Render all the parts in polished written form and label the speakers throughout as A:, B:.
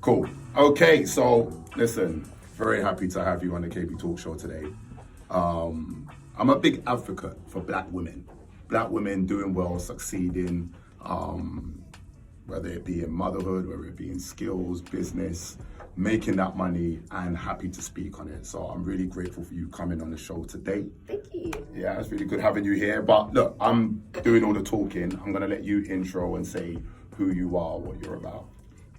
A: Cool. Okay, so listen, very happy to have you on the KB Talk Show today. I'm a big advocate for black women doing well, succeeding, whether it be in motherhood, whether it be in skills, business, making that money, and happy to speak on it. So I'm really grateful for you coming on the show today.
B: Thank you.
A: Yeah, it's really good having you here. But look, I'm doing all the talking. I'm going to let you intro and say who you are, what you're about.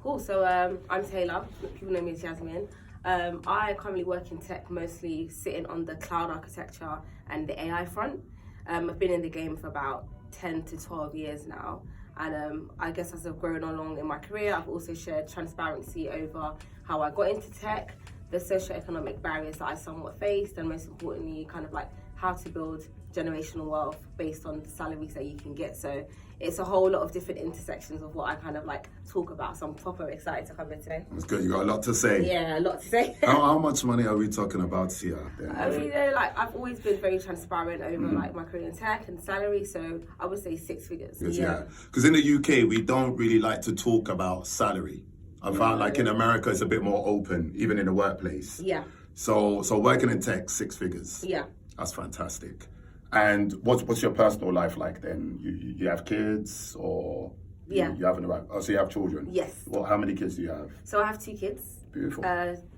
B: Cool. So I'm Taylor. People know me as Yasmin. I currently work in tech, mostly sitting on the cloud architecture and the AI front. I've been in the game for about 10 to 12 years now. And I guess as I've grown along in my career, I've also shared transparency over how I got into tech, the socioeconomic barriers that I somewhat faced, and most importantly, kind of like how to build generational wealth based on the salaries that you can get. So it's a whole lot of different intersections of what I kind of like talk about. So I'm proper excited to come here today.
A: That's good. You got a lot to say.
B: Yeah, a lot to say.
A: how much money are we talking about here?
B: I mean, like I've always been very transparent over like my career in tech and salary. So I would say 6 figures.
A: Yeah. Because in the UK, we don't really like to talk about salary. I found like in America, it's a bit more open, even in the workplace.
B: Yeah.
A: So working in tech, 6 figures.
B: Yeah.
A: That's fantastic. And what's your personal life like then? You have kids or you haven't arrived? Oh, so you have children?
B: Yes.
A: Well, how many kids do you have?
B: So I have 2 kids.
A: Beautiful.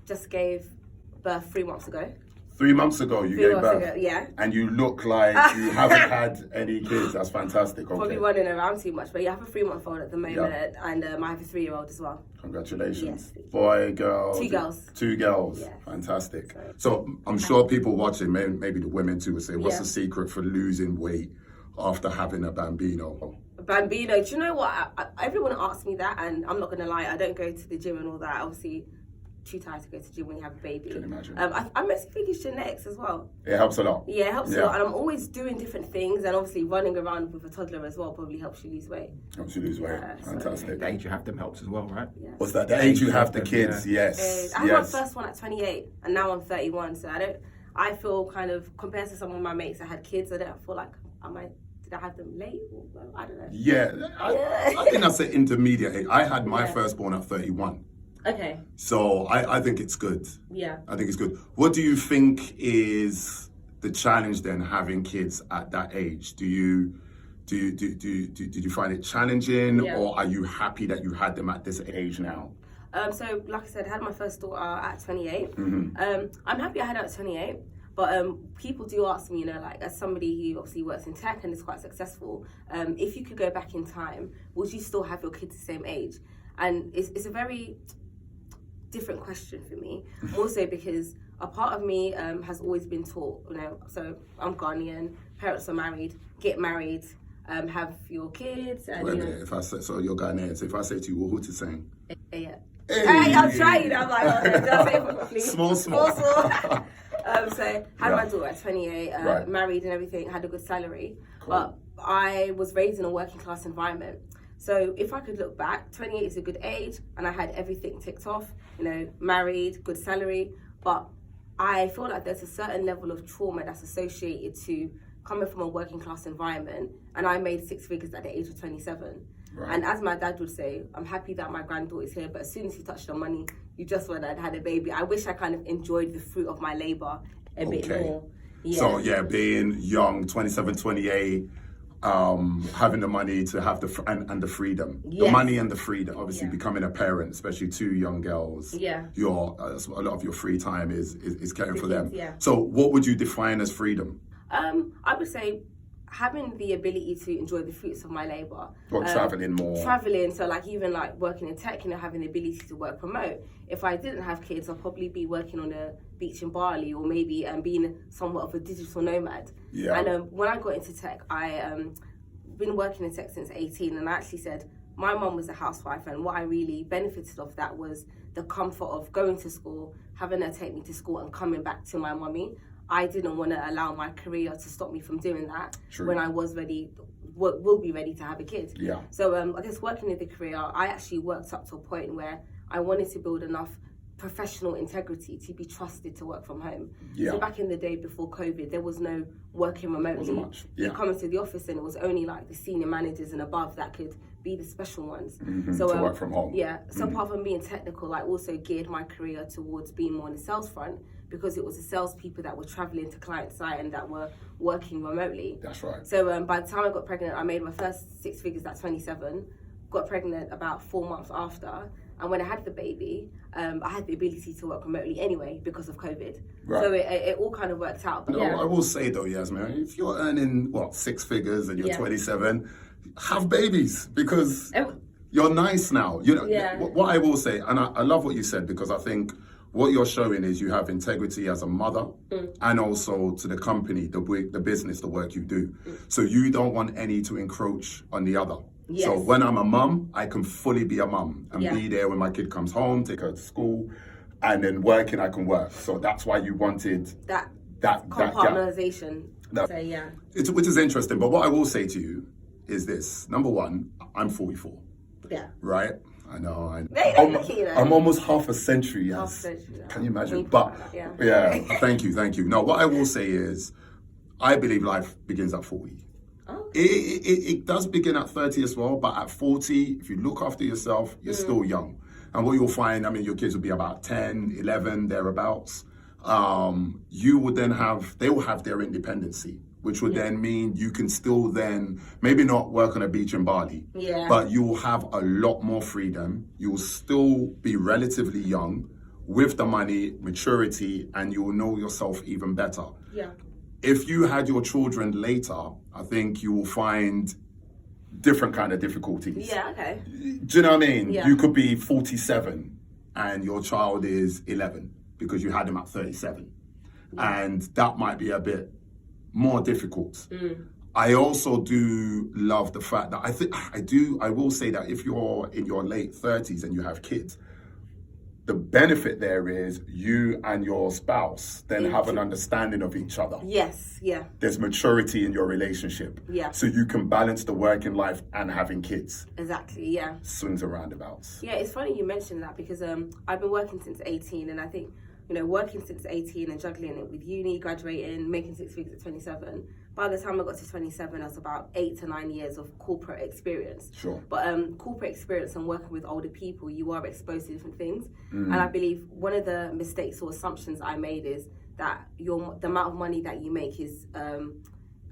B: Just gave birth 3 months ago.
A: 3 months ago you gave birth?
B: Ago, yeah.
A: And you look like you haven't had any kids. That's fantastic. Okay.
B: Probably running around too much, but you have a 3-month-old at the moment, and I have a 3-year-old as well.
A: Congratulations.
B: Yes.
A: Boy, girl.
B: 2 girls.
A: 2 girls.
B: Yes.
A: Fantastic. So I'm sure people watching, maybe the women too, will say, what's the secret for losing weight after having a bambino?
B: Bambino, do you know what? Everyone asks me that, and I'm not going to lie, I don't go to the gym and all that. Obviously, too tired to go to the gym when you have a baby.
A: Can you imagine?
B: I mostly think it's genetics as well.
A: It helps a lot.
B: Yeah, it helps a lot. And I'm always doing different things, and obviously running around with a toddler as well probably helps you lose weight.
A: Helps you lose weight. Fantastic.
C: The age you have them helps as well, right?
B: Yeah.
A: What's that? The age you have the kids, yes.
B: I had my first one at 28, and now I'm 31, so I feel kind of, compared to some of my mates that had kids, I don't feel like did I have them late? Or, well, I don't know.
A: Yeah, I think that's an intermediate age. I had my firstborn at 31.
B: Okay.
A: So I think it's good.
B: Yeah.
A: I think it's good. What do you think is the challenge then having kids at that age? Did you find it challenging, or are you happy that you had them at this age now?
B: So like I said, I had my first daughter at 28. I'm happy I had her at 28. But people do ask me, like as somebody who obviously works in tech and is quite successful, if you could go back in time, would you still have your kids the same age? And it's a very different question for me, also because a part of me has always been taught, so I'm Ghanaian, parents are married, get married, have your kids. And,
A: wait a minute, if I say, so you're Ghanaian, so if I say to you, well, who's saying?
B: Yeah.
A: Hey,
B: I'm trying, I'm like, oh, did I say it properly?
A: Small.
B: So had my daughter at 28, married and everything, had a good salary, but I was raised in a working class environment. So if I could look back, 28 is a good age, and I had everything ticked off, married, good salary, but I feel like there's a certain level of trauma that's associated to coming from a working class environment, and I made 6 figures at the age of 27. Right. And as my dad would say, I'm happy that my granddaughter's here, but as soon as you touched on money, you just went and had a baby. I wish I kind of enjoyed the fruit of my labor a bit more. Yeah.
A: So being young, 27, 28, having the money to have the freedom, the money and the freedom. Obviously, becoming a parent, especially 2 young girls. Yeah, a lot of your free time is caring for them. Yeah. So, what would you define as freedom?
B: I would say having the ability to enjoy the fruits of my labor.
A: Traveling more.
B: Traveling, so like even like working in tech, having the ability to work remote. If I didn't have kids, I'd probably be working on a beach in Bali, or maybe being somewhat of a digital nomad. Yeah. And when I got into tech, I been working in tech since 18, and I actually said my mum was a housewife, and what I really benefited of that was the comfort of going to school, having her take me to school, and coming back to my mummy. I didn't want to allow my career to stop me from doing that. True. When I was ready, will be ready to have a kid. Yeah. So I guess working in the career, I actually worked up to a point where I wanted to build enough professional integrity to be trusted to work from home. Yeah. So back in the day before COVID, there was no working remotely.
A: Wasn't much. Yeah.
B: You come into the office and it was only like the senior managers and above that could be the special ones.
A: So to work from home.
B: Yeah. So apart from being technical, I also geared my career towards being more on the sales front, because it was the salespeople that were traveling to client site and that were working remotely.
A: That's right.
B: So by the time I got pregnant, I made my first 6 figures at 27, got pregnant about 4 months after. And when I had the baby, I had the ability to work remotely anyway because of COVID. Right. So it all kind of worked out. But
A: I will say though, Yasmin, if you're earning, 6 figures and you're 27, have babies, because you're nice now. You know, what I will say, and I love what you said, because I think what you're showing is you have integrity as a mother and also to the company, the business, the work you do. So you don't want any to encroach on the other. Yes. So when I'm a mum, I can fully be a mum and be there when my kid comes home, take her to school, and then working, I can work. So that's why you wanted that
B: compartmentalization.
A: Which is interesting. But what I will say to you is this. Number one, I'm 44.
B: Yeah.
A: Right? I know.
B: I'm
A: almost half a century. Yes.
B: Half a century.
A: Can you imagine? But thank you. No, what I will say is, I believe life begins at 40. Oh. It does begin at 30 as well, but at 40, if you look after yourself, you're still young. And what you'll find, your kids will be about 10, 11, thereabouts. You would then they will have their independency, which would then mean you can still then, maybe not work on a beach in Bali, but you will have a lot more freedom. You will still be relatively young with the money, maturity, and you will know yourself even better.
B: Yeah.
A: If you had your children later, I think you will find different kind of difficulties.
B: Yeah, okay.
A: Do you know what I mean? Yeah. You could be 47 and your child is 11 because you had them at 37. Yeah. And that might be a bit more difficult. I also do love the fact that I will say that if you're in your late 30s and you have kids, the benefit there is you and your spouse then have an understanding of each other.
B: Yes, yeah.
A: There's maturity in your relationship.
B: Yeah.
A: So you can balance the working life and having kids.
B: Exactly, yeah.
A: Swings and roundabouts.
B: Yeah, it's funny you mentioned that, because I've been working since 18, and I think, working since 18 and juggling it with uni, graduating, making 6 figures at 27, by the time I got to 27, I was about 8 to 9 years of corporate experience.
A: Sure.
B: But corporate experience and working with older people, you are exposed to different things. And I believe one of the mistakes or assumptions I made is that the amount of money that you make is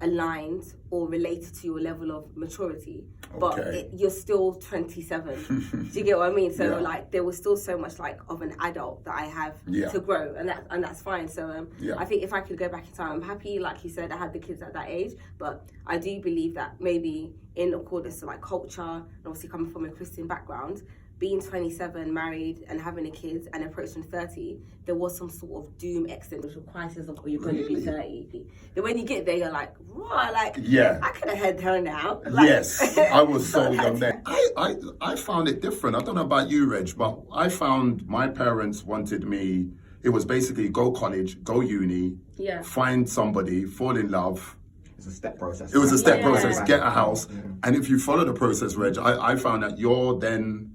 B: aligned or related to your level of maturity, but you're still 27. Do you get what I mean? So there was still so much of an adult that I have to grow, and that's fine. So I think if I could go back in time, I'm happy, like you said, I had the kids at that age, but I do believe that maybe in accordance to culture, and obviously coming from a Christian background, being 27, married, and having a kid, and approaching 30, there was some sort of doom existential crisis of, you're going to be 30. Then when you get there, you're like, right, I could have had her now.
A: Yes, I was so young then. I found it different. I don't know about you, Reg, but I found my parents wanted me, it was basically go college, go uni, find somebody, fall in love.
C: It's a step process.
A: It was a step process, get a house. And if you follow the process, Reg, I found that you're then,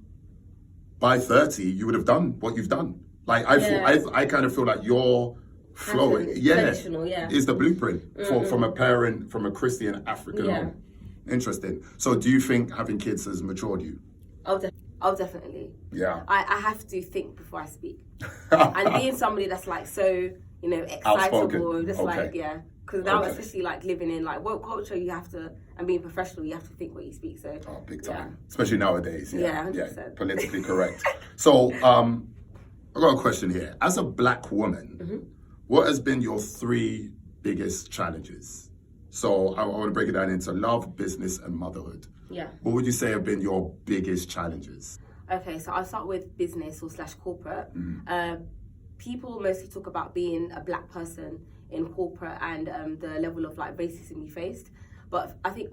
A: by 30, you would have done what you've done. I kind of feel like you're flowing. Is the blueprint from a parent, from a Christian African home. Interesting. So do you think having kids has matured you?
B: Oh, definitely.
A: Yeah.
B: I have to think before I speak. And being somebody that's so, excitable, just because now especially living in woke culture, you have to, and being professional, you have to think what you speak. So
A: big time, especially nowadays.
B: Yeah, 100%.
A: Politically correct. So I got a question here. As a black woman, what has been your 3 biggest challenges? So I want to break it down into love, business, and motherhood.
B: Yeah.
A: What would you say have been your biggest challenges?
B: Okay, so I'll start with business or / corporate. People mostly talk about being a black person in corporate and the level of racism you faced. But I think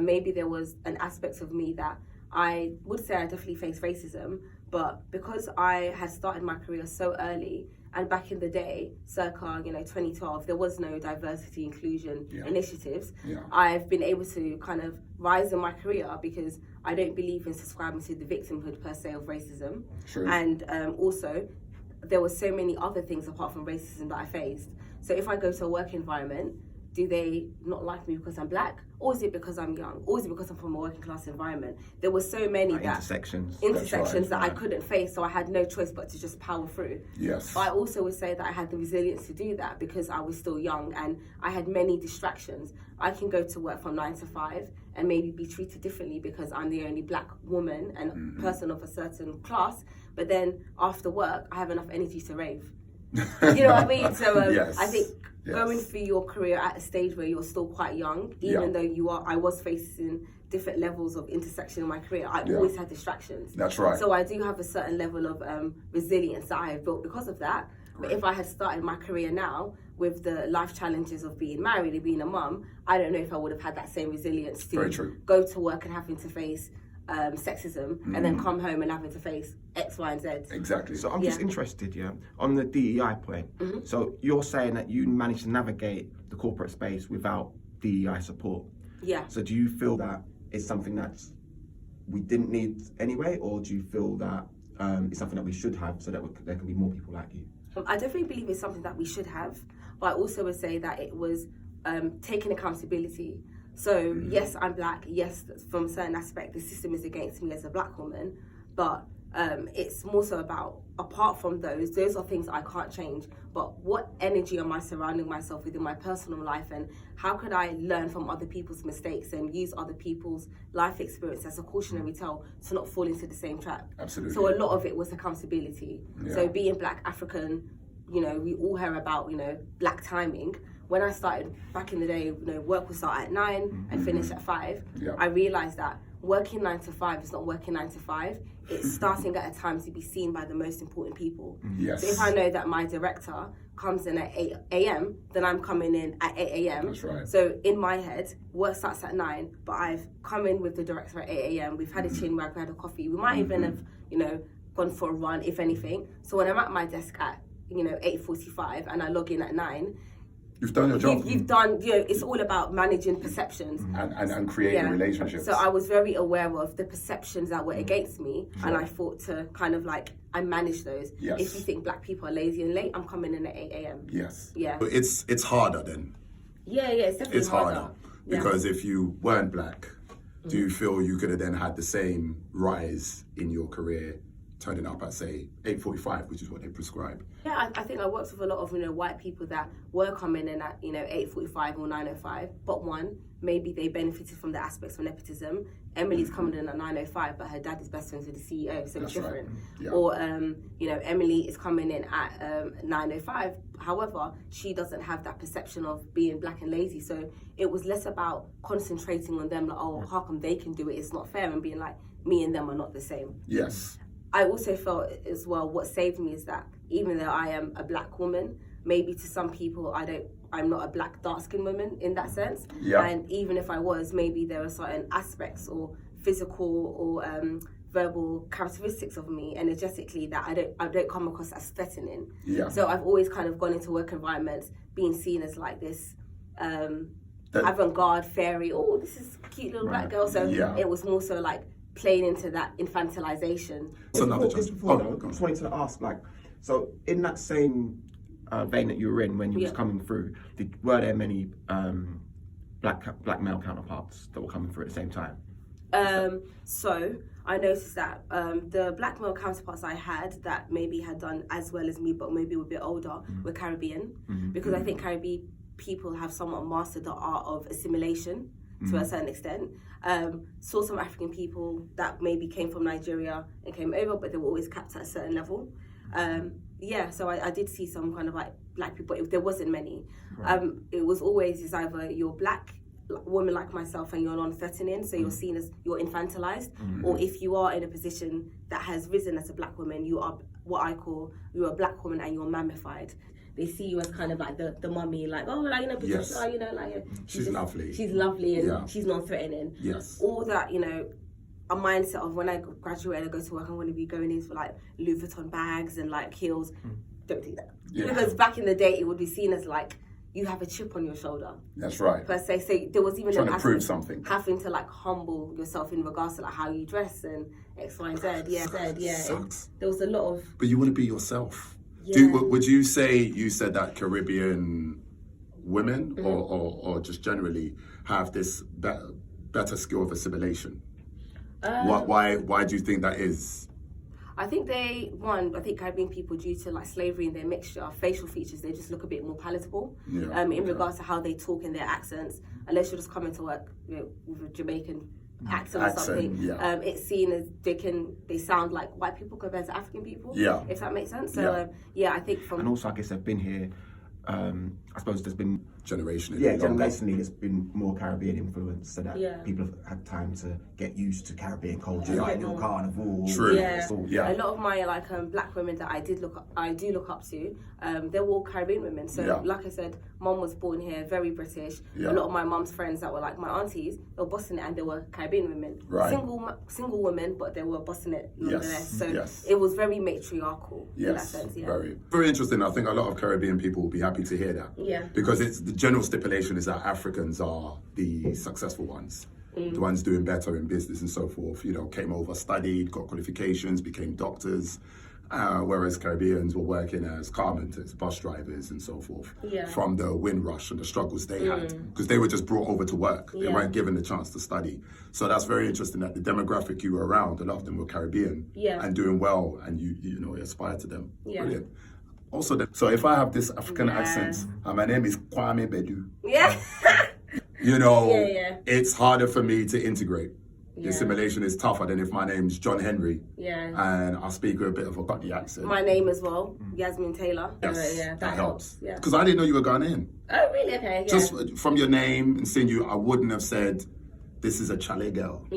B: maybe there was an aspect of me that I would say I definitely faced racism, but because I had started my career so early, and back in the day, circa 2012, there was no diversity inclusion initiatives. I've been able to kind of rise in my career because I don't believe in subscribing to the victimhood per se of racism.
A: True.
B: And also, there were so many other things apart from racism that I faced. So if I go to a work environment, do they not like me because I'm black? Or is it because I'm young? Or is it because I'm from a working class environment? There were so many
C: intersections
B: that I couldn't face, so I had no choice but to just power through.
A: Yes.
B: But I also would say that I had the resilience to do that because I was still young and I had many distractions. I can go to work from 9 to 5 and maybe be treated differently because I'm the only black woman and person of a certain class. But then after work, I have enough energy to rave. You know what I mean? So I think going through your career at a stage where you're still quite young, even though I was facing different levels of intersection in my career, I always had distractions.
A: That's right.
B: So I do have a certain level of resilience that I have built because of that. But if I had started my career now with the life challenges of being married and being a mum, I don't know if I would have had that same resilience to go to work and having to face sexism and then come home and having to face X, Y, and Z.
A: Exactly.
C: So I'm just interested, on the DEI point. So you're saying that you managed to navigate the corporate space without DEI support.
B: Yeah.
C: So do you feel that it's something that we didn't need anyway, or do you feel that it's something that we should have so that there can be more people like you?
B: I definitely believe it's something that we should have, but I also would say that it was taking accountability. So yes, I'm black. Yes, from a certain aspect, the system is against me as a black woman, but it's more so about, apart from those are things I can't change, but what energy am I surrounding myself with in my personal life, and how could I learn from other people's mistakes and use other people's life experience as a cautionary tale to not fall into the same trap?
A: Absolutely.
B: So a lot of it was accountability. So being black, African, we all hear about, black timing. When I started back in the day, work would start at 9 and finish at 5. I realised that working 9 to 5 is not working 9 to 5. It's starting at a time to be seen by the most important people.
A: Yes.
B: So if I know that my director comes in at 8 a.m, then I'm coming in at 8 a.m.
A: That's right.
B: So in my head, work starts at 9, but I've come in with the director at 8 a.m. We've had a chin wag, we had a coffee. We might even have, gone for a run, if anything. So when I'm at my desk at, 8:45 and I log in at 9,
A: you've done your job.
B: You've done, it's all about managing perceptions.
A: And creating relationships.
B: So I was very aware of the perceptions that were against me, and I thought to kind of I manage those.
A: Yes.
B: If you think black people are lazy and late, I'm coming in at 8 a.m.
A: Yes.
B: Yeah.
A: But it's harder then.
B: Yeah, it's definitely
A: harder. Because if you weren't black, do you feel you could have then had the same rise in your career turning up at, say, 8:45, which is what they prescribe?
B: Yeah, I think I worked with a lot of white people that were coming in at 8:45 or 9:05. But one, maybe they benefited from the aspects of nepotism. Emily's coming in at 9:05, but her dad is best friends with the CEO, so it's different.
A: Right. Yeah.
B: Or Emily is coming in at 9:05. However, she doesn't have that perception of being black and lazy. So it was less about concentrating on them, how come they can do it? It's not fair, and being like, me and them are not the same.
A: Yes.
B: I also felt as well, what saved me is that even though I am a black woman, maybe to some people I'm not a black dark-skinned woman in that sense.
A: Yeah.
B: And even if I was, maybe there are certain aspects or physical or verbal characteristics of me energetically that I don't come across as threatening.
A: Yeah.
B: So I've always kind of gone into work environments being seen as like this avant-garde fairy. Oh, this is a cute little black girl. So it was more so playing into that infantilization.
A: I
C: just wanted to ask, so in that same vein that you were in when you was coming through, were there many black male counterparts that were coming through at the same time?
B: So I noticed that the black male counterparts I had that maybe had done as well as me, but maybe were a bit older, were Caribbean, because I think Caribbean people have somewhat mastered the art of assimilation to a certain extent. Saw some African people that maybe came from Nigeria and came over, but they were always capped at a certain level. So I did see some kind of black people, but there wasn't many. Right. It was always either you're black woman like myself and you're non-threatening, so you're seen as you're infantilized, or if you are in a position that has risen as a black woman, you are what I call, you're a black woman and you're mammified. They see you as kind of the mummy,
A: she's lovely.
B: She's lovely and she's non-threatening.
A: Yes.
B: Or that, a mindset of when I graduate and I go to work, I'm going to be going in for Louis Vuitton bags and heels. Don't do that. Yeah. Because back in the day, it would be seen as you have a chip on your shoulder.
A: That's right.
B: Per se. So there was even
A: trying to prove something.
B: Having to humble yourself in regards to how you dress and X, Y, and Z.
A: Sucks.
B: There was a lot of.
A: But you want to be yourself.
B: Yeah.
A: Would you say you said that Caribbean women or just generally have this better skill of assimilation? Why do you think that is?
B: I think Caribbean people, due to like slavery and their mixture of facial features, they just look a bit more palatable in regards to how they talk and their accents. Unless you're just coming to work with a Jamaican accent or something, it's seen as they sound like white people compared to African people. If that makes sense. So I think
C: and also I guess they've been here. I suppose there's been
A: generationally
C: there's been more Caribbean influence, so that people have had time to get used to Caribbean culture, like your carnival.
A: True.
B: A lot of my black women that I do look up to, they're all Caribbean women. So like I said, mum was born here, very British. A lot of my mum's friends that were like my aunties, they were bossing it, and they were Caribbean women.
A: Right.
B: Single women, but they were bossing it nonetheless. So it was very matriarchal in that sense.
A: Very, very interesting. I think a lot of Caribbean people will be happy to hear that. Because it's the general stipulation is that Africans are the successful ones, the ones doing better in business and so forth. You know, came over, studied, got qualifications, became doctors, whereas Caribbeans were working as carpenters, bus drivers and so forth from the Windrush and the struggles they had, because they were just brought over to work. They weren't given the chance to study. So that's very interesting that the demographic you were around, a lot of them were Caribbean and doing well, and you know, aspire to them. Brilliant. Also, so if I have this African accent, and my name is Kwame Bedu, you know, it's harder for me to integrate. The assimilation is tougher than if my name's John Henry and I speak with a bit of a Cockney accent.
B: My name as well, Yasmin Taylor.
A: Yes, that helps. Because I didn't know you were Ghanaian.
B: Oh, really? Okay,
A: Just from your name and seeing you, I wouldn't have said, this is a chalet girl.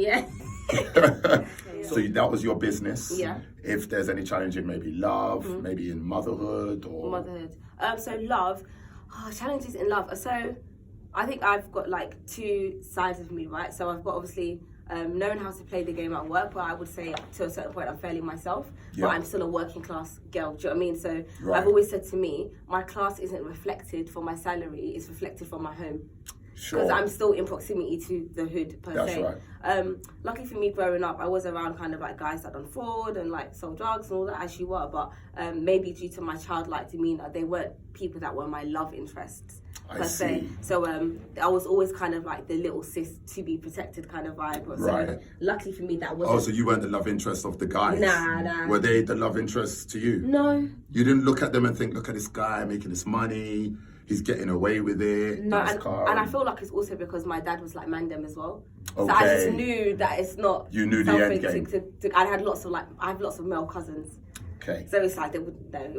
A: So that was your business. If there's any challenge in maybe love, maybe in motherhood or...
B: Motherhood. So love, challenges in love. So I think I've got like two sides of me, right? So I've got obviously knowing how to play the game at work, but I would say to a certain point I'm fairly myself, but I'm still a working class girl, do you know what I mean? So I've always said to me, my class isn't reflected from my salary, it's reflected from my home. Because I'm still in proximity to the hood per se.
A: Right.
B: Luckily for me, growing up, I was around kind of like guys that done fraud and like sold drugs and all that as you were, but maybe due to my childlike demeanour, they weren't people that were my love interests per se. So I was always kind of like the little sis to be protected kind of vibe. So luckily for me, that wasn't...
A: Oh, so you weren't the love interest of the guys?
B: Nah.
A: Were they the love interests to you?
B: No.
A: You didn't look at them and think, look at this guy making this money, he's getting away with it.
B: No, and I feel like it's also because my dad was like Mandem as well. So I just knew that it's not...
A: You knew the end game.
B: I have lots of male cousins.
A: Okay.
B: So it's like, it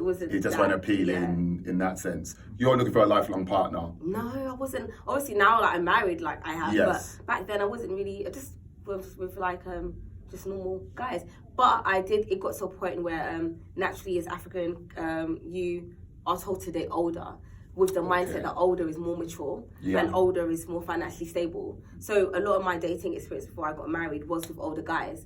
B: wasn't...
A: It just wasn't appealing in that sense. You're looking for a lifelong partner?
B: No, I wasn't. Obviously now like I'm married, like I have.
A: Yes.
B: But back then I wasn't really, just with like just normal guys. But it got to a point where naturally as African, you are told to date older, with the mindset that older is more mature and older is more financially stable. So a lot of my dating experience before I got married was with older guys.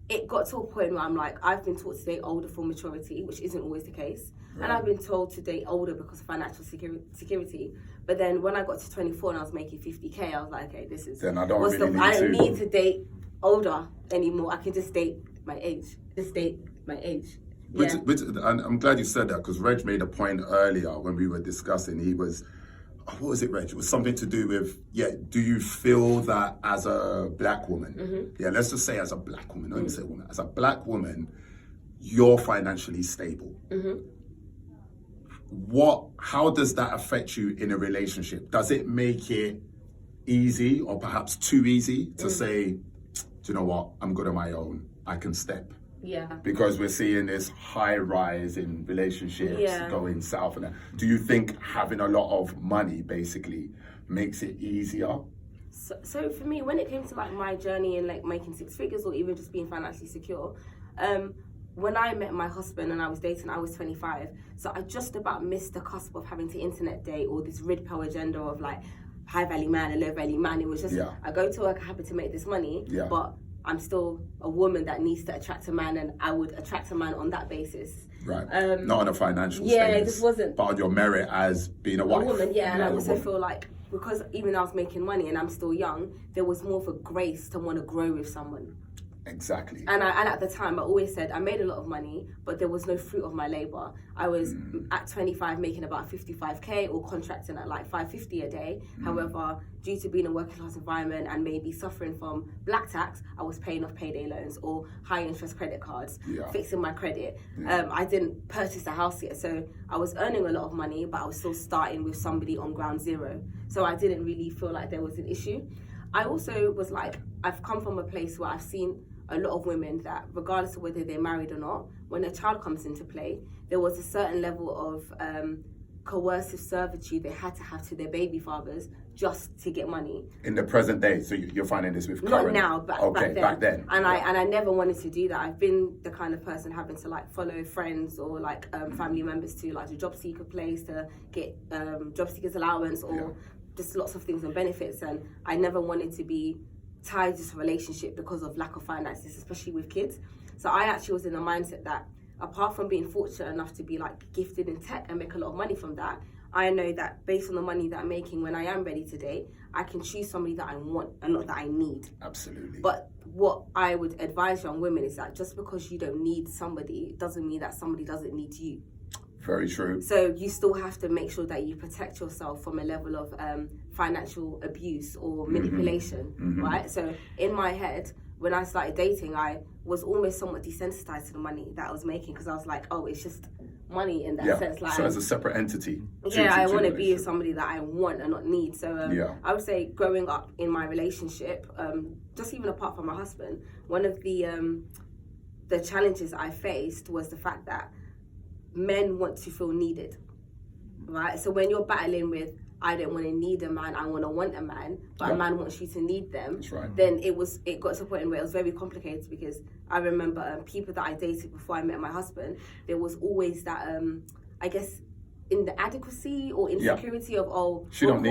B: It got to a point where I'm like, I've been taught to date older for maturity, which isn't always the case. Right. And I've been told to date older because of financial security. But then when I got to 24 and I was making 50K, I was like, okay, this is...
A: Then I don't
B: need to date older anymore. I can just date my age.
A: Which, and I'm glad you said that, because Reg made a point earlier when we were discussing. He was, what was it, Reg? It was something to do with, do you feel that as a black woman, let's just say as a black woman, don't even say woman, as a black woman, you're financially stable. How does that affect you in a relationship? Does it make it easy or perhaps too easy to say, do you know what, I'm good on my own, I can step? Because we're seeing this high rise in relationships going south. And do you think having a lot of money basically makes it easier?
B: So for me, when it came to like my journey in like making six figures or even just being financially secure, when I met my husband and I was dating, I was 25. So I just about missed the cusp of having to internet date or this red pill agenda of like high value man and low value man. It was just, I go to work, I happen to make this money, but I'm still a woman that needs to attract a man, and I would attract a man on that basis.
A: Right. Not on a financial status.
B: It just wasn't.
A: But on your merit as being a wife.
B: A woman, and I also feel like, because even though I was making money and I'm still young, there was more of a grace to want to grow with someone.
A: Exactly.
B: And at the time, I always said I made a lot of money, but there was no fruit of my labor. I was at 25 making about 55k or contracting at like 550 a day. However, due to being in a working class environment and maybe suffering from black tax, I was paying off payday loans or high interest credit cards, fixing my credit. I didn't purchase a house yet, so I was earning a lot of money, but I was still starting with somebody on ground zero. So I didn't really feel like there was an issue. I also was like, I've come from a place where I've seen a lot of women that, regardless of whether they're married or not, when a child comes into play, there was a certain level of coercive servitude they had to have to their baby fathers just to get money.
A: In the present day, so you're finding this with
B: Not
A: current...
B: now, but back then. And
A: yeah.
B: I never wanted to do that. I've been the kind of person having to like follow friends or like family members to like the job seeker place to get job seekers allowance or just lots of things and benefits. And I never wanted to be tied to this relationship because of lack of finances, especially with kids. So I actually was in a mindset that apart from being fortunate enough to be like gifted in tech and make a lot of money from that, I know that based on the money that I'm making when I am ready to date, I can choose somebody that I want and not that I need.
A: Absolutely.
B: But what I would advise young women is that just because you don't need somebody doesn't mean that somebody doesn't need you.
A: Very true.
B: So you still have to make sure that you protect yourself from a level of financial abuse or manipulation, right? So in my head, when I started dating, I was almost somewhat desensitized to the money that I was making because I was like, oh, it's just money in that sense. Like,
A: so as a separate entity.
B: I want to be with somebody that I want and not need. So I would say growing up in my relationship, just even apart from my husband, one of the challenges I faced was the fact that men want to feel needed, right? So when you're battling with, I don't want to need a man, I want a man, but a man wants you to need them, then it got to a point where it was very complicated because I remember people that I dated before I met my husband, there was always that, I guess, inadequacy or insecurity of, she don't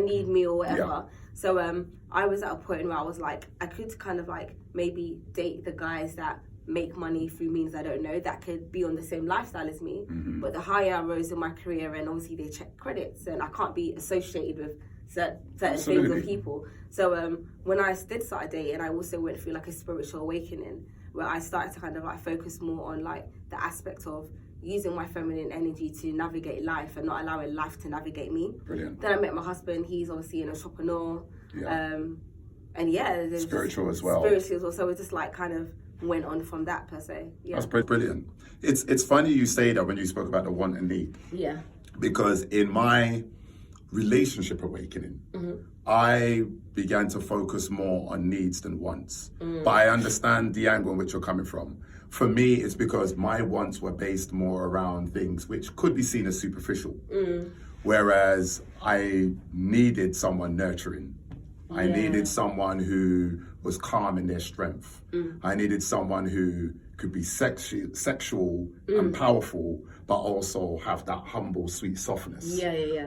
B: need me or whatever. Yeah. So I was at a point where I was like, I could kind of like maybe date the guys that make money through means I don't know, that could be on the same lifestyle as me, but the higher I rose in my career and obviously they check credits and I can't be associated with certain things or people. So when I did start dating, I also went through like a spiritual awakening where I started to kind of like focus more on like the aspect of using my feminine energy to navigate life and not allowing life to navigate me.
A: Brilliant.
B: Then I met my husband, he's obviously an entrepreneur. And
A: spiritual as well.
B: Spiritual as well. So it just like kind of went on from that per se. Yeah.
A: That's brilliant. It's funny you say that when you spoke about the want and need.
B: Yeah.
A: Because in my relationship awakening, I began to focus more on needs than wants. But I understand the angle in which you're coming from. For me, it's because my wants were based more around things which could be seen as superficial. Whereas I needed someone nurturing. I needed someone who was calm in their strength. I needed someone who could be sexual and powerful, but also have that humble, sweet softness.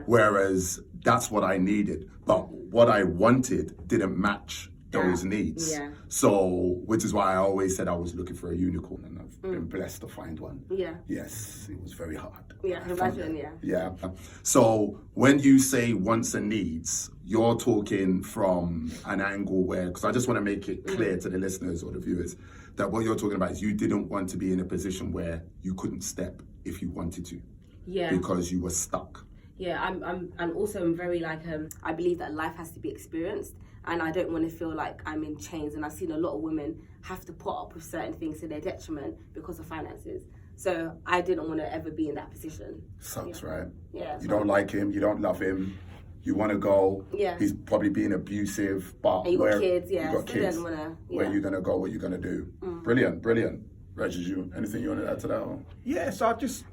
A: Whereas that's what I needed. But what I wanted didn't match those needs. So, which is why I always said I was looking for a unicorn, and I've been blessed to find one. Yes, it was very hard.
B: I can imagine,
A: So when you say wants and needs, you're talking from an angle where, because I just want to make it clear to the listeners or the viewers, that what you're talking about is you didn't want to be in a position where you couldn't step if you wanted to. Because you were stuck.
B: I'm also very like, I believe that life has to be experienced, and I don't want to feel like I'm in chains. And I've seen a lot of women have to put up with certain things to their detriment because of finances. So I didn't want to ever be in that position.
A: Sucks, right?
B: Yeah.
A: You don't like him, you don't love him, you want to go. He's probably being abusive, but
B: and you got kids,
A: you got kids. Where are you going to go, what are you going to do? Brilliant. Reg, anything you want to add to that one?
C: Yeah, so I just,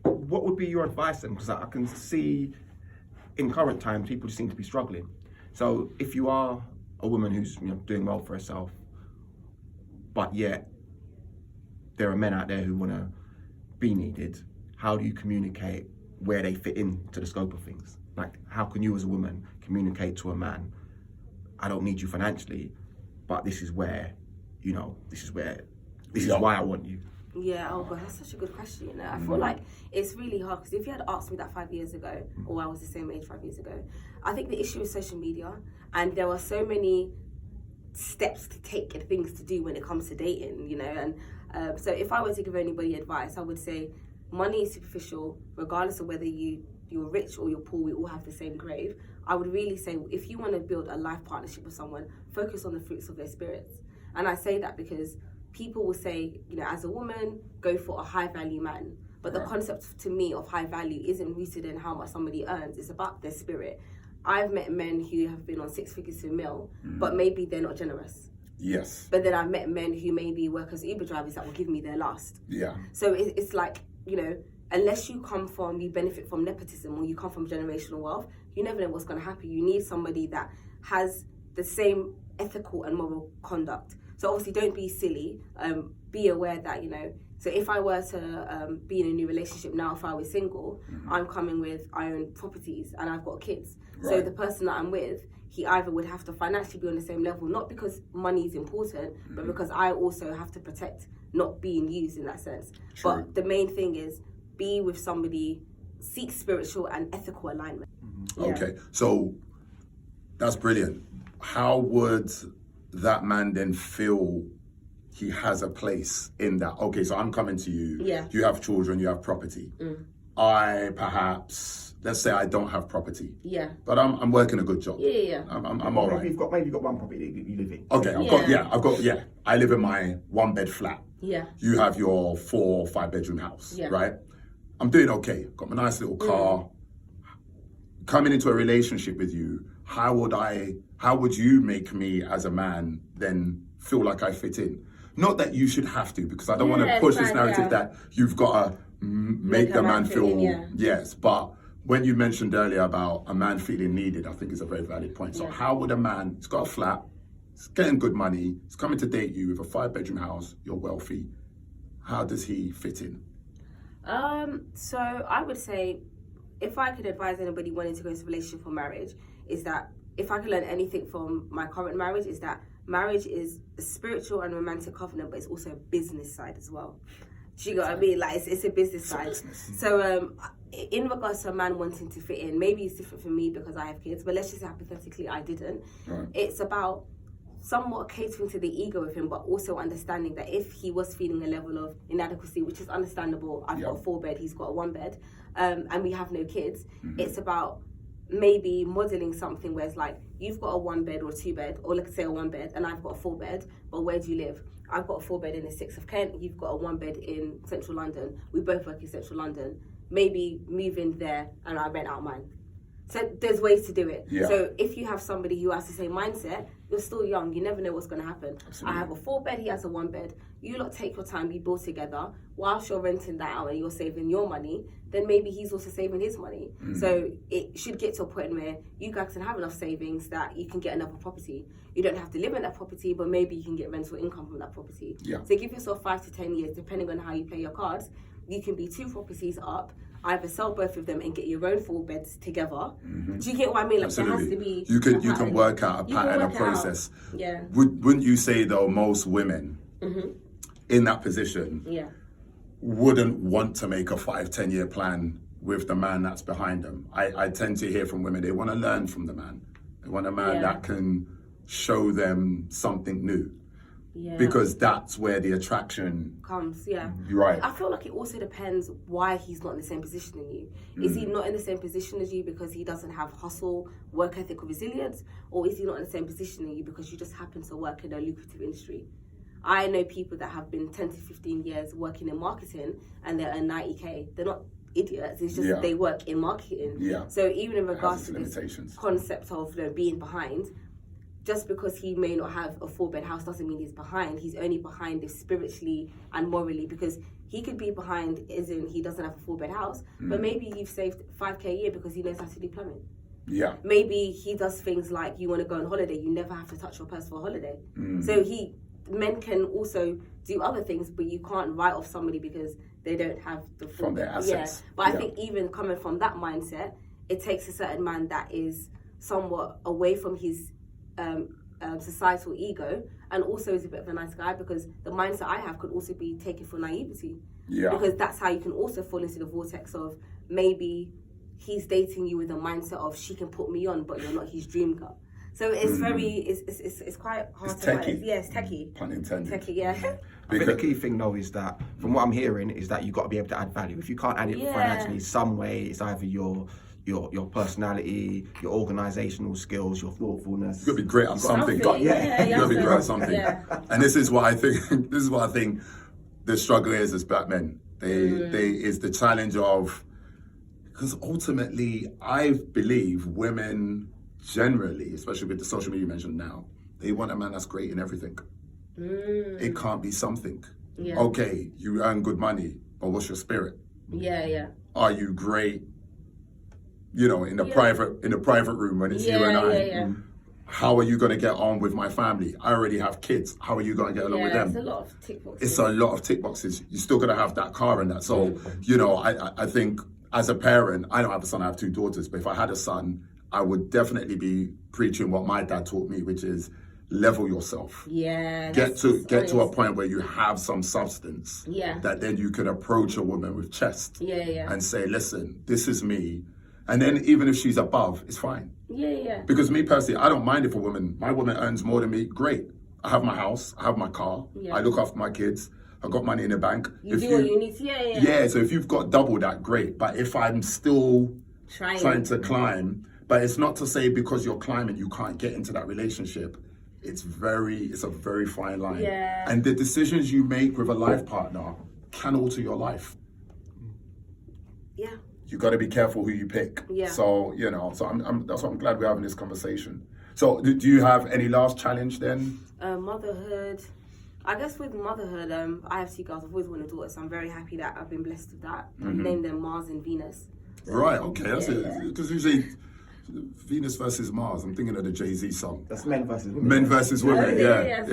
C: what would be your advice then? Because I can see in current times, people seem to be struggling. So if you are a woman who's doing well for herself, but yet there are men out there who want to be needed, how do you communicate where they fit into the scope of things? Like, how can you as a woman communicate to a man, I don't need you financially, but this is where, this is why I want you?
B: Yeah, oh God, that's such a good question, I feel like it's really hard, because if you had asked me that 5 years ago, or I was the same age 5 years ago, I think the issue is social media, and there are so many steps to take and things to do when it comes to dating, you know. And so if I were to give anybody advice, I would say money is superficial, regardless of whether you're rich or you're poor, we all have the same grave. I would really say, if you want to build a life partnership with someone, focus on the fruits of their spirits. And I say that because people will say, you know, as a woman, go for a high value man. But the concept to me of high value isn't rooted in how much somebody earns. It's about their spirit. I've met men who have been on 6 figures to a mil, but maybe they're not generous.
A: Yes.
B: But then I've met men who maybe work as Uber drivers that will give me their last.
A: Yeah.
B: So it's like, you know, unless you benefit from nepotism or you come from generational wealth, you never know what's going to happen. You need somebody that has the same ethical and moral conduct. So obviously don't be silly. Be aware that, you know, so if I were to be in a new relationship now, if I was single, I'm coming with, I own properties and I've got kids. Right. So the person that I'm with, he either would have to financially be on the same level, not because money is important, but because I also have to protect not being used in that sense. True. But the main thing is be with somebody, seek spiritual and ethical alignment.
A: Okay, so that's brilliant. How would that man then feel he has a place in that? Okay, so I'm coming to you.
B: Yeah.
A: You have children, you have property. I perhaps, let's say I don't have property.
B: Yeah.
A: But I'm working a good job.
B: Yeah.
A: I'm all right.
C: Maybe you've got one property that you live in.
A: Okay, I live in my 1-bed flat.
B: Yeah.
A: You have your 4 or 5 bedroom house,
B: yeah.
A: right? I'm doing okay. Got my nice little car. Coming into a relationship with you, how would you make me as a man then feel like I fit in? Not that you should have to, because I don't want to push this narrative that you've got to make the man feel, yes, but when you mentioned earlier about a man feeling needed, I think is a very valid point. So how would a man, he's got a flat, he's getting good money, he's coming to date you with a 5-bedroom house, you're wealthy, how does he fit in?
B: So I would say, if I could advise anybody wanting to go into a relationship or marriage, is that if I could learn anything from my current marriage, is that marriage is a spiritual and romantic covenant, but it's also a business side as well. Do you know what I mean? Like it's a business side. So in regards to a man wanting to fit in, maybe it's different for me because I have kids, but let's just say hypothetically I didn't. Right. It's about somewhat catering to the ego of him, but also understanding that if he was feeling a level of inadequacy, which is understandable, I've got a 4-bed, he's got a 1-bed, and we have no kids, it's about maybe modeling something where it's like, you've got a 1-bed or a 2-bed, or let's say a 1-bed, and I've got a 4-bed, but where do you live? I've got a 4-bed in the 6th of Kent, you've got a 1-bed in central London, we both work in central London, maybe move in there and I rent out mine. So there's ways to do it. Yeah. So if you have somebody who has the same mindset, you're still young, you never know what's going to happen. Absolutely. I have a 4-bed, he has a 1-bed. You lot take your time, you build together. Whilst you're renting that out and you're saving your money, then maybe he's also saving his money. So it should get to a point where you guys can have enough savings that you can get another property. You don't have to live in that property, but maybe you can get rental income from that property. Yeah. So give yourself 5 to 10 years, depending on how you play your cards. You can be 2 properties up, either sell both of them and get your own 4 beds together. Do you get what I mean? Like there has to be. You
A: can work out a pattern, a process.
B: Yeah.
A: Wouldn't you say though most women in that position wouldn't want to make a 5-10 year plan with the man that's behind them? I tend to hear from women, they want to learn from the man. They want a man that can show them something new. Yeah. Because that's where the attraction
B: comes,
A: Right.
B: I feel like it also depends why he's not in the same position as you. Is he not in the same position as you because he doesn't have hustle, work ethic, or resilience? Or is he not in the same position as you because you just happen to work in a lucrative industry? I know people that have been 10 to 15 years working in marketing and they're earning 90k. They're not idiots, it's just they work in marketing. Yeah. So even in regards to this concept of being behind, just because he may not have a 4-bed house doesn't mean he's behind. He's only behind if spiritually and morally, because he could be behind as in he doesn't have a 4-bed house, but maybe you've saved 5k a year because he knows how to do plumbing. Yeah. Maybe he does things like you want to go on holiday, you never have to touch your purse for a holiday. So men can also do other things, but you can't write off somebody because they don't have the full,
A: from their assets.
B: But I think even coming from that mindset, it takes a certain man that is somewhat away from his societal ego and also is a bit of a nice guy, because the mindset I have could also be taken for naivety. Yeah. Because that's how you can also fall into the vortex of maybe he's dating you with a mindset of she can put me on, but you're not his dream girl. So it's it's quite hard
A: It's
B: to
A: techie.
B: manage. Yeah, it's techie.
A: Pun intended.
B: Techie, yeah.
C: I think the key thing though is that, from what I'm hearing, is that you've got to be able to add value. If you can't add it financially some way, it's either your personality, your organisational skills, your thoughtfulness.
A: You've got to be great at something.
B: You've got to
A: be great at something.
B: Yeah.
A: And this is what I think. This is what I think the struggle is as black men. They is the challenge of, because ultimately I believe women generally, especially with the social media you mentioned now, they want a man that's great in everything. It can't be something.
B: Yeah.
A: Okay, you earn good money, but what's your spirit?
B: Yeah.
A: Are you great? You know, in the private room when it's you and I.
B: Yeah.
A: How are you going to get on with my family? I already have kids. How are you going to get along with them?
B: It's a lot of tick boxes.
A: It's a lot of tick boxes. You're still going to have that car and that. So, you know, I think as a parent, I don't have a son, I have 2 daughters, but if I had a son, I would definitely be preaching what my dad taught me, which is level yourself.
B: Yeah.
A: Get to a point where you have some substance.
B: Yeah.
A: That then you can approach a woman with chest.
B: Yeah.
A: And say, listen, this is me. And then even if she's above, it's fine.
B: Yeah.
A: Because me personally, I don't mind if my woman earns more than me, great. I have my house, I have my car, I look after my kids, I've got money in the bank.
B: You do what you need to,
A: Yeah, so if you've got double that, great. But if I'm still trying to climb, but it's not to say because you're climbing, you can't get into that relationship. It's a very fine line.
B: Yeah.
A: And the decisions you make with a life partner can alter your life.
B: Yeah.
A: You got to be careful who you pick.
B: Yeah.
A: So, you know, that's why I'm glad we're having this conversation. So, do you have any last challenge then?
B: Motherhood. I guess with motherhood, I have 2 girls. I've always wanted a daughter, so I'm very happy that I've been blessed with that. I've named them Mars and Venus.
A: Right, okay, that's it. Because usually Venus versus Mars, I'm thinking of the Jay-Z song.
C: That's men versus women.
A: Men versus women, yeah.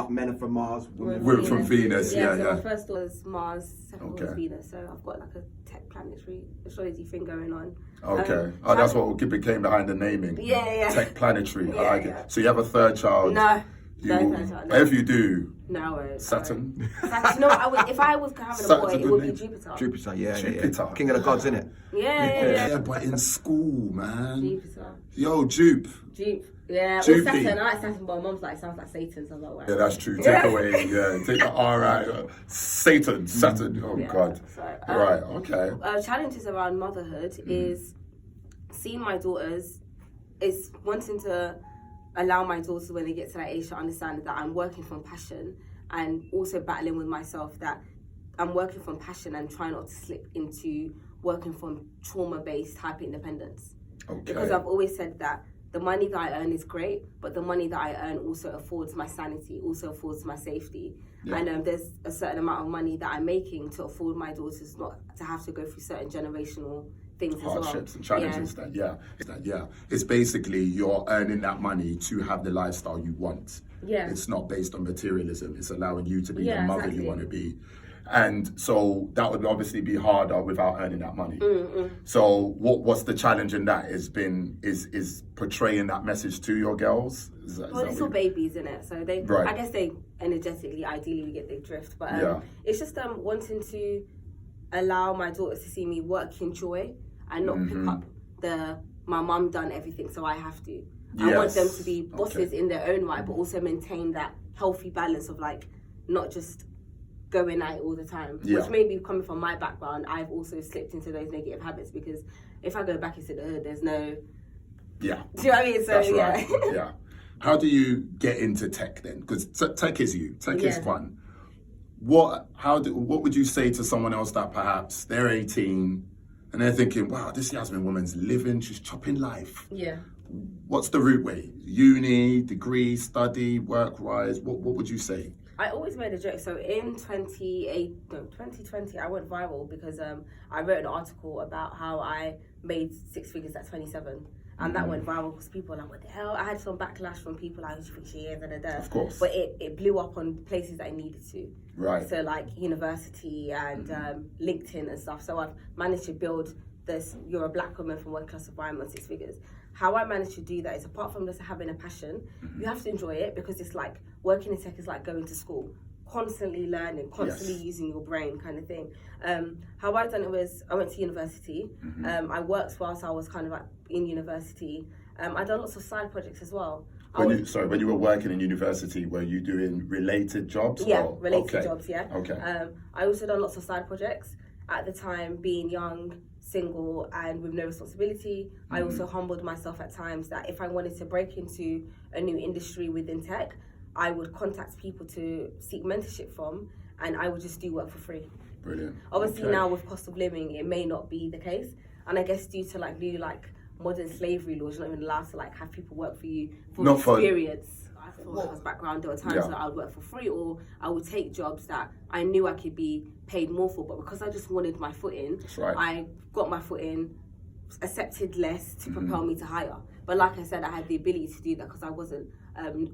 C: Men are from Mars,
A: We're from Venus,
B: So
A: yeah.
B: my first was Mars, second was Venus. So I've got like a tech planetary astrology thing going on.
A: Okay. That's what became behind the naming.
B: Yeah.
A: Tech planetary, I like it. So you have a 3rd child.
B: No.
A: If you do,
B: no,
A: Saturn.
B: You know, if I was having a boy, it would be Jupiter.
C: Jupiter, yeah.
A: Jupiter.
C: King of the gods, innit?
B: Yeah.
A: But in school, man.
B: Jupiter.
A: Yo, Jupe.
B: Yeah, or
A: Jupy.
B: Saturn. I like Saturn, but my mum's like, sounds like Satan, so I'm like, wow.
A: Yeah, that's true. Take away, take the R out. Saturn. Oh, God.
B: So,
A: Right, okay.
B: Challenges around motherhood is seeing my daughters, is wanting to allow my daughters when they get to that age to understand that I'm working from passion, and also battling with myself that I'm working from passion and trying not to slip into working from trauma-based hyper-independence.
A: Okay.
B: Because I've always said that the money that I earn is great, but the money that I earn also affords my sanity, also affords my safety.
A: Yeah.
B: And there's a certain amount of money that I'm making to afford my daughters not to have to go through certain generational things
A: hardships
B: as well.
A: And challenges it's basically you're earning that money to have the lifestyle you want. It's not based on materialism. It's allowing you to be the mother you want to be. And so that would obviously be harder without earning that money. So what's the challenge in that? Is portraying that message to your girls?
B: It's all babies, isn't it? So they, I guess they energetically, ideally, we get the drift. But it's just wanting to allow my daughters to see me work in joy and not pick up my mum done everything, so I have to. I want them to be bosses in their own right, but also maintain that healthy balance of like not just going at it all the time. Which maybe coming from my background, I've also slipped into those negative habits, because if I go back into the hood, there's no...
A: Yeah.
B: Do you know what I mean? So,
A: that's right. Yeah. How do you get into tech then? Because tech is you. Tech is fun. What would you say to someone else that perhaps they're 18 and they're thinking, wow, this Yasmin woman's living, she's chopping life.
B: Yeah.
A: What's the route way? Uni, degree, study, work-wise? What would you say?
B: I always made a joke. So in 2020, I went viral because I wrote an article about how I made 6 figures at 27. And that went viral because people were like, what the hell? I had some backlash from people like, who she is,
A: Of course.
B: But it blew up on places that I needed to.
A: Right.
B: So like university and LinkedIn and stuff. So I've managed to build this, you're a black woman from working class environment, 6 figures. How I managed to do that is, apart from just having a passion, you have to enjoy it, because it's like working in tech is like going to school, constantly learning, constantly using your brain kind of thing. How I done it was, I went to university. I worked whilst I was kind of like in university, I done lots of side projects as well.
A: When you were working in university, were you doing related jobs?
B: Yeah, related jobs, yeah.
A: Okay.
B: I also done lots of side projects. At the time, being young, single, and with no responsibility, I also humbled myself at times that if I wanted to break into a new industry within tech, I would contact people to seek mentorship from, and I would just do work for free.
A: Brilliant.
B: Obviously now with cost of living, it may not be the case. And I guess due to like new like modern slavery laws, you're not even allowed to like have people work for you for experience. As background, there were times that I would work for free, or I would take jobs that I knew I could be paid more for, but because I just wanted my foot in, I got my foot in, accepted less to propel me to higher. But like I said, I had the ability to do that because I wasn't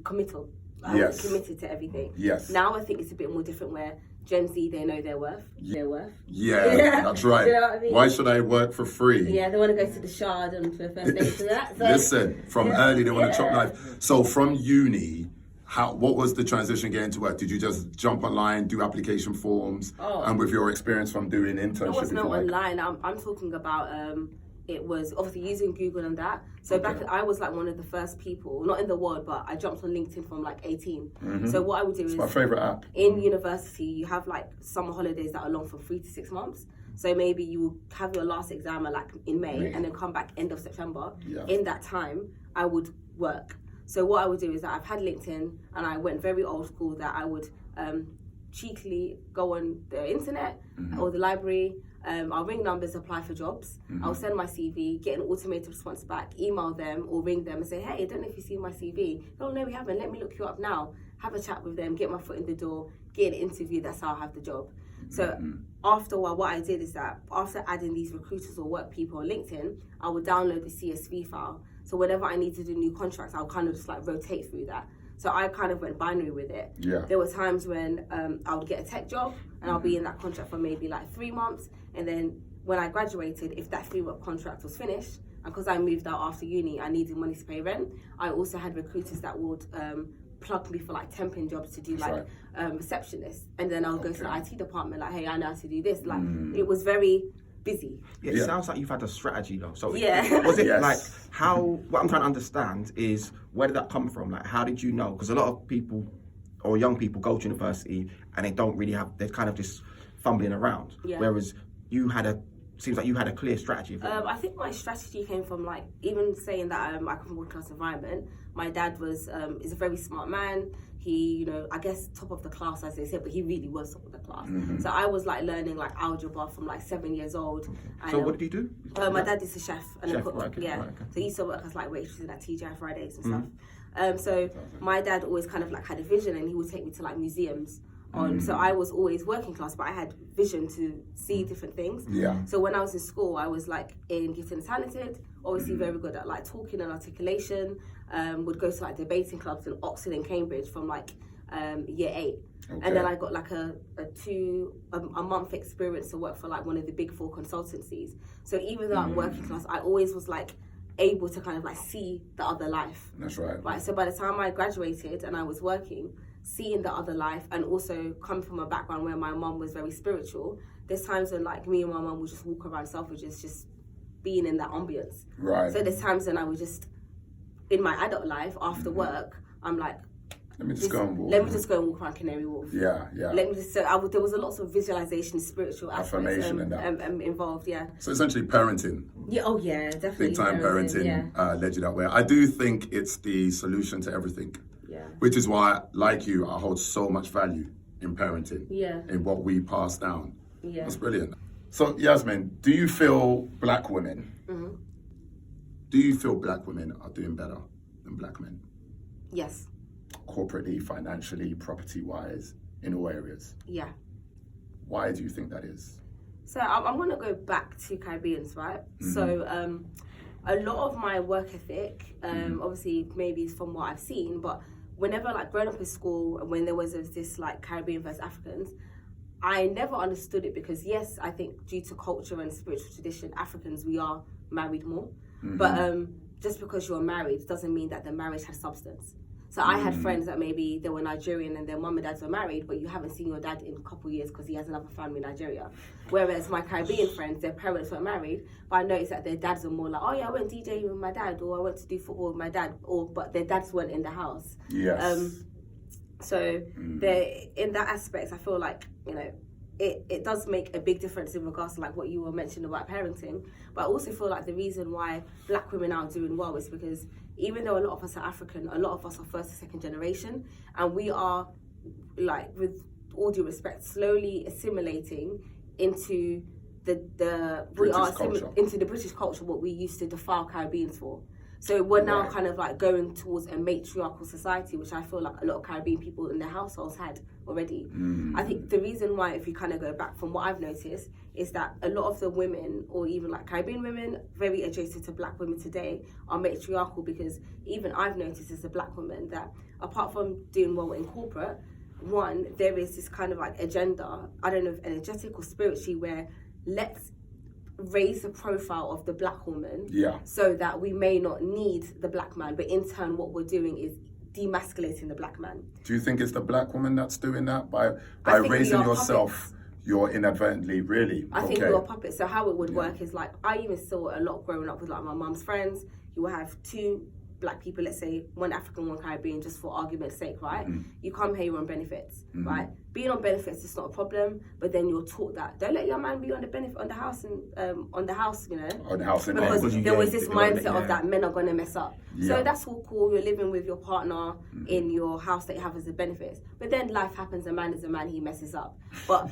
B: committal. I wasn't committed to everything.
A: Yes.
B: Now I think it's a bit more different where Gen Z, they know their worth. Their worth.
A: Yeah, that's right.
B: Do you know what I mean?
A: Why should I work for free?
B: Yeah, they want to go to the Shard and for a first date to that. So.
A: Listen, from early they want to chop life. So from uni, what was the transition getting to work? Did you just jump online, do application forms, and with your experience from doing internships?
B: It was not online. I'm talking about it was obviously using Google and that. So I was like one of the first people, not in the world, but I jumped on LinkedIn from like 18. So what I would do is
A: my favorite app.
B: In university, you have like summer holidays that are long from 3 to 6 months. So maybe you will have your last exam like in May and then come back end of September. Yeah. In that time, I would work. So what I would do is that I've had LinkedIn and I went very old school that I would cheekily go on the internet or the library. I'll ring numbers, apply for jobs. I'll send my CV, get an automated response back, email them or ring them and say, hey, I don't know if you've seen my CV. Oh, no, we haven't. Let me look you up now. Have a chat with them, get my foot in the door, get an interview. That's how I have the job. So after a while, what I did is that after adding these recruiters or work people on LinkedIn, I would download the CSV file. So whenever I need to do new contracts, I'll kind of just like rotate through that. So I kind of went binary with it. Yeah. There were times when I would get a tech job and I'll be in that contract for maybe like 3 months. And then when I graduated, if that 3-month contract was finished, and because I moved out after uni, I needed money to pay rent, I also had recruiters that would plug me for like temping jobs to do like receptionist. And then I'll go to the IT department like, hey, I know how to do this. Like it was very busy.
C: Yeah, it sounds like you've had a strategy though. So was it like what I'm trying to understand is where did that come from? Like how did you know? Because a lot of people or young people go to university and they don't really have, they're kind of just fumbling around. Yeah. Whereas seems like you had a clear strategy.
B: I think my strategy came from like even saying that I come from a working class environment. My dad is a very smart man. He, I guess top of the class as they said, but he really was top of the class. So I was like learning like algebra from like 7 years old.
C: Okay. And, so what did he do?
B: My dad is a chef and a cook.
C: Right, okay,
B: yeah.
C: Right, okay.
B: So he used to work as like waitressing at TGI Fridays and stuff. So my dad always kind of like had a vision and he would take me to like museums. So I was always working class, but I had vision to see different things. Yeah. So when I was in school, I was like in getting talented, obviously very good at like talking and articulation. Would go to like debating clubs in Oxford and Cambridge from like year 8. Okay. And then I got like a month experience to work for like one of the big 4 consultancies. So even though I'm working class, I always was like able to kind of like see the other life.
A: That's right.
B: Right. So by the time I graduated and I was working, seeing the other life, and also coming from a background where my mum was very spiritual, there's times when like me and my mum would just walk around Selfridges just being in that ambience. Right. So there's times when I would just, in my adult life, after work, I'm like,
A: let me just go and
B: walk around Canary Wharf.
A: Yeah.
B: Let me just. There was a lot of visualization, spiritual
A: affirmation and that
B: involved. Yeah.
A: So essentially, parenting.
B: Yeah. Oh yeah, definitely.
A: Big time parenting led you that way. I do think it's the solution to everything. Yeah. Which is why, like you, I hold so much value in parenting. Yeah. In what we pass down. Yeah. That's brilliant. So Yasmin, do you feel black women? Do you feel black women are doing better than black men?
B: Yes.
A: Corporately, financially, property-wise, in all areas?
B: Yeah.
A: Why do you think that is?
B: So I'm going to go back to Caribbeans, right? So a lot of my work ethic, obviously maybe it's from what I've seen, but whenever like growing up in school, when there was this like Caribbean versus Africans, I never understood it because yes, I think due to culture and spiritual tradition, Africans, we are married more. But just because you're married doesn't mean that the marriage has substance. So I had friends that maybe they were Nigerian and their mum and dads were married, but you haven't seen your dad in a couple of years because he has another family in Nigeria. Whereas my Caribbean friends, their parents were married, but I noticed that their dads are more like, oh yeah, I went DJing with my dad, or I went to do football with my dad, but their dads weren't in the house.
A: Yes.
B: So in that aspect, I feel like, you know, it does make a big difference in regards to like what you were mentioning about parenting. But I also feel like the reason why black women are doing well is because even though a lot of us are African, a lot of us are first and second generation, and we are, like, with all due respect, slowly assimilating into the British culture, what we used to defile Caribbeans for. So we're now kind of like going towards a matriarchal society, which I feel like a lot of Caribbean people in their households had already. I think the reason why, if you kind of go back from what I've noticed, is that a lot of the women, or even like Caribbean women, very adjacent to black women today, are matriarchal, because even I've noticed as a black woman that apart from doing well in corporate, one, there is this kind of like agenda, I don't know if energetic or spiritually, where let's raise the profile of the black woman so that we may not need the black man, but in turn what we're doing is demasculating the black man.
A: Do you think it's the black woman that's doing that? By raising yourself, you're inadvertently, really?
B: I think you're a puppet. So how it would work is, like, I even saw a lot growing up with like my mum's friends. You will have two black people, let's say one African, one Caribbean, just for argument's sake, right? You come here, you're on benefits, right? Being on benefits is not a problem, but then you're taught that don't let your man be on the benefit on the house, you know,
A: on the house,
B: because there was this mindset of that men are gonna mess up. So that's all cool. You're living with your partner in your house that you have as a benefit, but then life happens. A man is a man. He messes up, but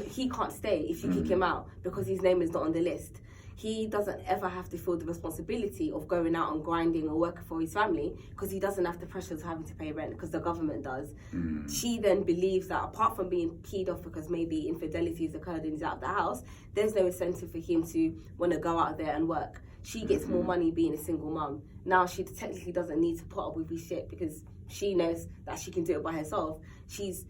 B: he can't stay if you kick him out because his name is not on the list. He doesn't ever have to feel the responsibility of going out and grinding or working for his family because he doesn't have the pressures of having to pay rent because the government does. She then believes that apart from being peed off because maybe infidelity has occurred and he's out of the house, there's no incentive for him to want to go out there and work. She gets more money being a single mum. Now she technically doesn't need to put up with his shit because she knows that she can do it by herself. She's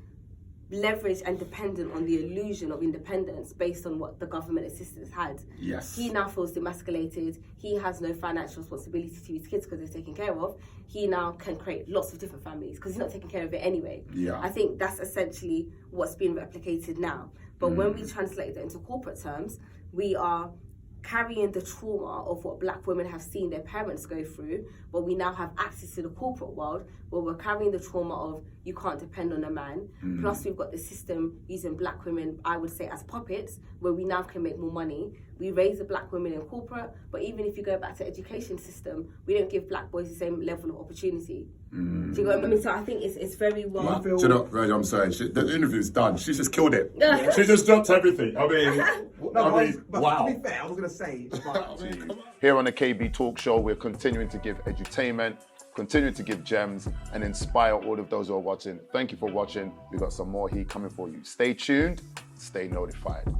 B: leveraged and dependent on the illusion of independence based on what the government assistance had. He now feels demasculated. He has no financial responsibility to his kids because they're taken care of. He now can create lots of different families because he's not taking care of it anyway. I think that's essentially what's being replicated now. But when we translate that into corporate terms, we are carrying the trauma of what black women have seen their parents go through, but we now have access to the corporate world where we're carrying the trauma of you can't depend on a man. Plus we've got the system using black women, I would say, as puppets, where we now can make more money. We raise the black women in corporate, but even if you go back to education system, we don't give black boys the same level of opportunity. Do you know what I mean? So I think it's very well.
A: Do you know, I'm sorry, the interview's done. She just killed it. She just dropped everything. I mean, wow.
D: To be fair, I was going to say,
A: here on the KB Talk Show, we're continuing to give edutainment, continuing to give gems, and inspire all of those who are watching. Thank you for watching. We've got some more heat coming for you. Stay tuned, stay notified.